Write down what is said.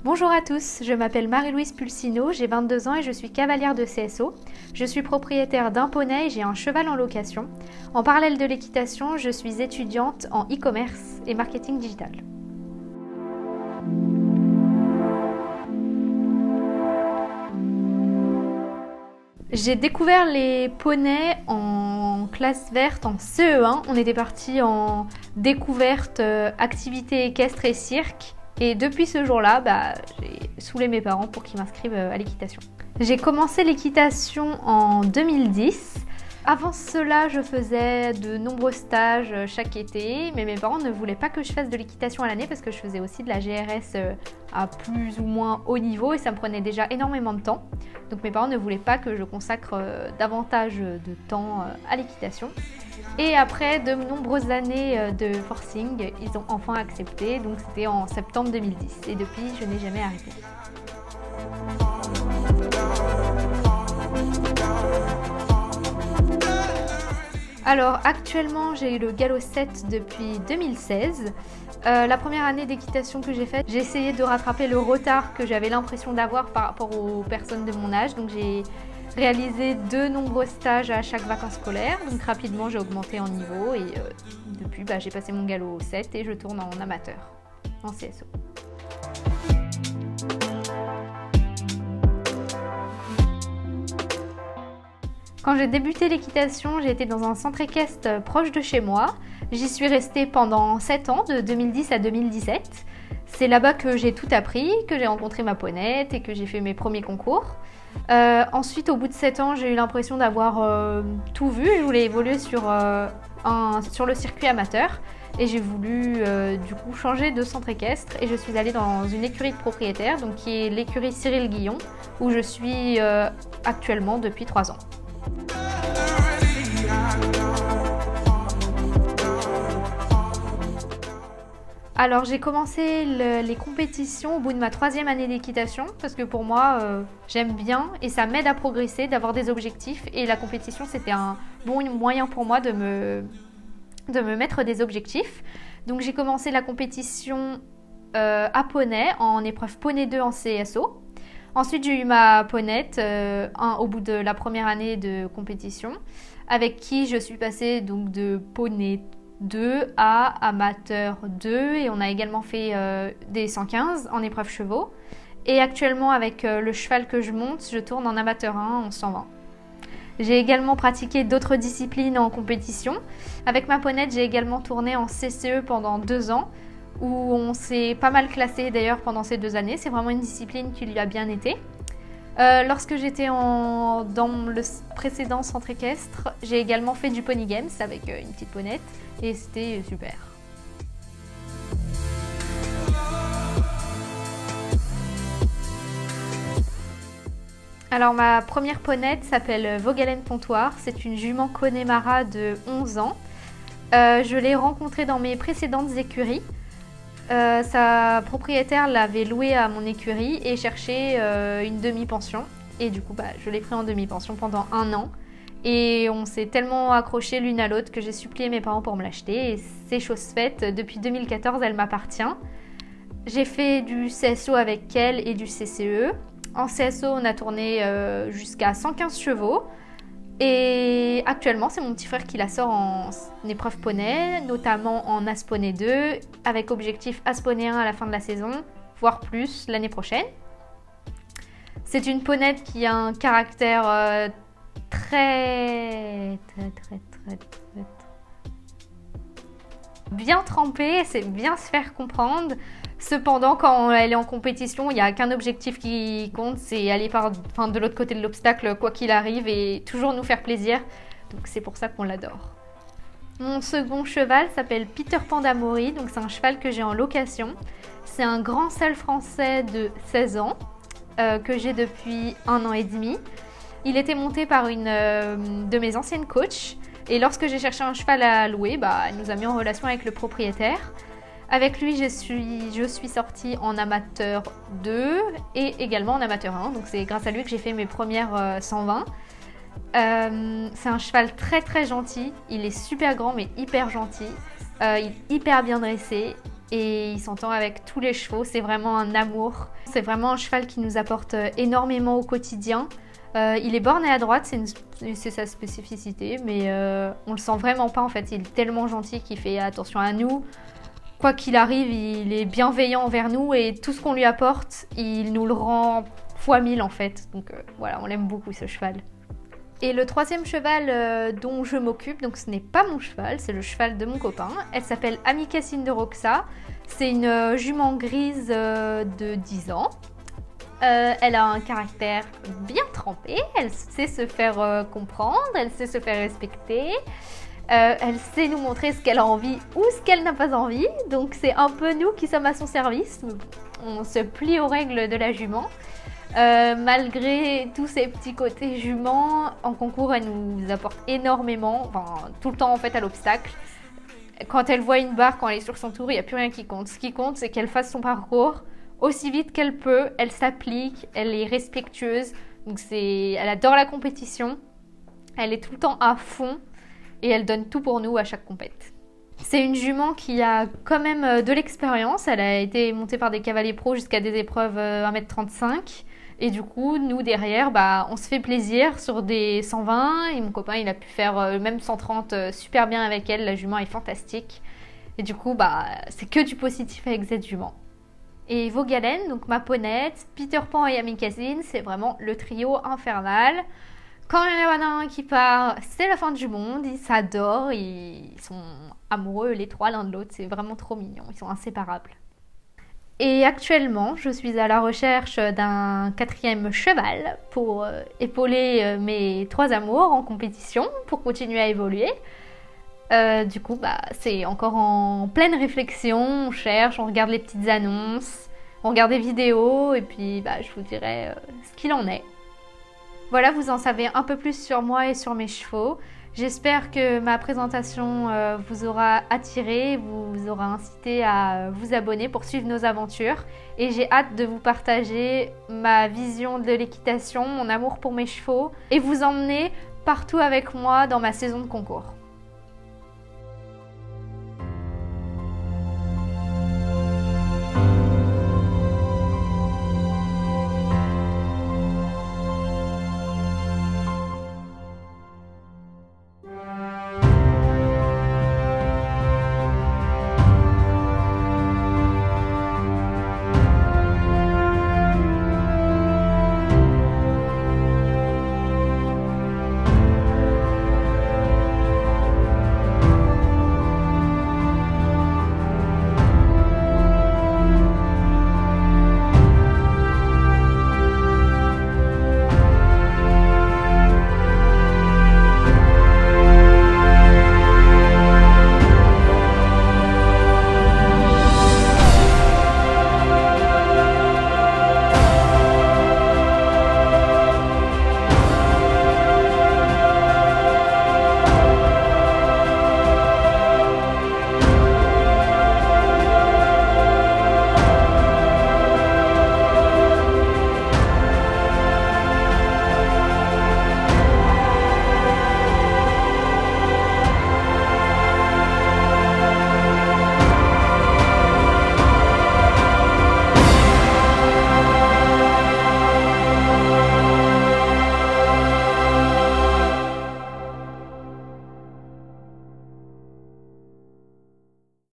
Bonjour à tous, je m'appelle Marie-Louise Pulsino, j'ai 22 ans et je suis cavalière de CSO. Je suis propriétaire d'un poney et j'ai un cheval en location. En parallèle de l'équitation, je suis étudiante en e-commerce et marketing digital. J'ai découvert les poneys en classe verte en CE1. On était parti en découverte, activité équestre et cirque. Et depuis ce jour-là, j'ai saoulé mes parents pour qu'ils m'inscrivent à l'équitation. J'ai commencé l'équitation en 2010. Avant cela, je faisais de nombreux stages chaque été, mais mes parents ne voulaient pas que je fasse de l'équitation à l'année parce que je faisais aussi de la GRS à plus ou moins haut niveau et ça me prenait déjà énormément de temps. Donc mes parents ne voulaient pas que je consacre davantage de temps à l'équitation. Et après de nombreuses années de forcing, ils ont enfin accepté, donc c'était en septembre 2010. Et depuis, je n'ai jamais arrêté. Alors actuellement, j'ai eu le galop 7 depuis 2016. La première année d'équitation que j'ai faite, j'ai essayé de rattraper le retard que j'avais l'impression d'avoir par rapport aux personnes de mon âge. Donc j'ai réalisé de nombreux stages à chaque vacances scolaires. Donc rapidement, j'ai augmenté en niveau et depuis, j'ai passé mon galop 7 et je tourne en amateur, en CSO. Quand j'ai débuté l'équitation, j'ai été dans un centre équestre proche de chez moi. J'y suis restée pendant 7 ans, de 2010 à 2017. C'est là-bas que j'ai tout appris, que j'ai rencontré ma ponette et que j'ai fait mes premiers concours. Ensuite, au bout de 7 ans, j'ai eu l'impression d'avoir tout vu. Je voulais évoluer sur le circuit amateur et j'ai voulu du coup changer de centre équestre et je suis allée dans une écurie de propriétaire, donc qui est l'écurie Cyril Guillon, où je suis actuellement depuis 3 ans. Alors j'ai commencé les compétitions au bout de ma 3e année d'équitation parce que pour moi j'aime bien et ça m'aide à progresser, d'avoir des objectifs et la compétition c'était un bon moyen pour moi de me mettre des objectifs. Donc j'ai commencé la compétition à poney en épreuve poney 2 en CSO. Ensuite, j'ai eu ma ponette au bout de la première année de compétition, avec qui je suis passée donc de poney 2 à amateur 2 et on a également fait des 115 en épreuve chevaux. Et actuellement, avec le cheval que je monte, je tourne en amateur 1 en 120. J'ai également pratiqué d'autres disciplines en compétition. Avec ma ponette, j'ai également tourné en CCE pendant 2 ans, où on s'est pas mal classé d'ailleurs pendant ces 2 années. C'est vraiment une discipline qui lui a bien été. Lorsque j'étais dans le précédent centre équestre, j'ai également fait du Pony Games avec une petite ponette et c'était super. Alors ma première ponette s'appelle Vogalen Pontoir, c'est une jument Connemara de 11 ans. Je l'ai rencontrée dans mes précédentes écuries. Sa propriétaire l'avait louée à mon écurie et cherchait une demi-pension. Et du coup, je l'ai pris en demi-pension pendant 1 an. Et on s'est tellement accrochés l'une à l'autre que j'ai supplié mes parents pour me l'acheter. Et c'est chose faite, depuis 2014, elle m'appartient. J'ai fait du CSO avec elle et du CCE. En CSO, on a tourné jusqu'à 115 chevaux. Et actuellement, c'est mon petit frère qui la sort en épreuve poney, notamment en As Poney 2, avec objectif As Poney 1 à la fin de la saison, voire plus l'année prochaine. C'est une ponette qui a un caractère très bien trempé, c'est bien se faire comprendre. Cependant, quand elle est en compétition, il n'y a qu'un objectif qui compte, c'est aller de l'autre côté de l'obstacle, quoi qu'il arrive, et toujours nous faire plaisir. Donc c'est pour ça qu'on l'adore. Mon second cheval s'appelle Peter Pan d'Amaury, donc c'est un cheval que j'ai en location. C'est un grand selle français de 16 ans, que j'ai depuis 1 an et demi. Il était monté par une de mes anciennes coachs, et lorsque j'ai cherché un cheval à louer, elle nous a mis en relation avec le propriétaire. Avec lui, je suis sortie en amateur 2 et également en amateur 1. Donc c'est grâce à lui que j'ai fait mes premières 120. C'est un cheval très très gentil. Il est super grand mais hyper gentil. Il est hyper bien dressé. et il s'entend avec tous les chevaux, c'est vraiment un amour. C'est vraiment un cheval qui nous apporte énormément au quotidien. Il est borné à droite, c'est sa spécificité, mais on le sent vraiment pas en fait. Il est tellement gentil qu'il fait attention à nous. Quoi qu'il arrive, il est bienveillant envers nous et tout ce qu'on lui apporte, il nous le rend fois 1000 en fait. Donc voilà, on l'aime beaucoup ce cheval. Et le troisième cheval dont je m'occupe, donc ce n'est pas mon cheval, c'est le cheval de mon copain. Elle s'appelle Amicacine de Roxa. C'est une jument grise de 10 ans. Elle a un caractère bien trempé, elle sait se faire comprendre, elle sait se faire respecter. Elle sait nous montrer ce qu'elle a envie ou ce qu'elle n'a pas envie. Donc c'est un peu nous qui sommes à son service. On se plie aux règles de la jument. Malgré tous ces petits côtés jument, en concours elle nous apporte énormément, enfin tout le temps en fait à l'obstacle. Quand elle voit une barre, quand elle est sur son tour, il n'y a plus rien qui compte. Ce qui compte, c'est qu'elle fasse son parcours aussi vite qu'elle peut, elle s'applique, elle est respectueuse. Donc elle adore la compétition, elle est tout le temps à fond et elle donne tout pour nous à chaque compète. C'est une jument qui a quand même de l'expérience, elle a été montée par des cavaliers pros jusqu'à des épreuves 1m35. Et du coup, nous derrière, on se fait plaisir sur des 120 et mon copain il a pu faire même 130 super bien avec elle, la jument est fantastique. Et du coup, c'est que du positif avec cette jument. Et Vogalen, donc ma ponette, Peter Pan et Amicacine, c'est vraiment le trio infernal. Quand il y en a un qui part, c'est la fin du monde, ils s'adorent, ils sont amoureux les trois l'un de l'autre, c'est vraiment trop mignon, ils sont inséparables. Et actuellement, je suis à la recherche d'un 4e cheval pour épauler mes 3 amours en compétition, pour continuer à évoluer. Du coup, c'est encore en pleine réflexion, on cherche, on regarde les petites annonces, on regarde des vidéos et puis je vous dirai ce qu'il en est. Voilà, vous en savez un peu plus sur moi et sur mes chevaux. J'espère que ma présentation vous aura attiré, vous aura incité à vous abonner pour suivre nos aventures. Et j'ai hâte de vous partager ma vision de l'équitation, mon amour pour mes chevaux et vous emmener partout avec moi dans ma saison de concours.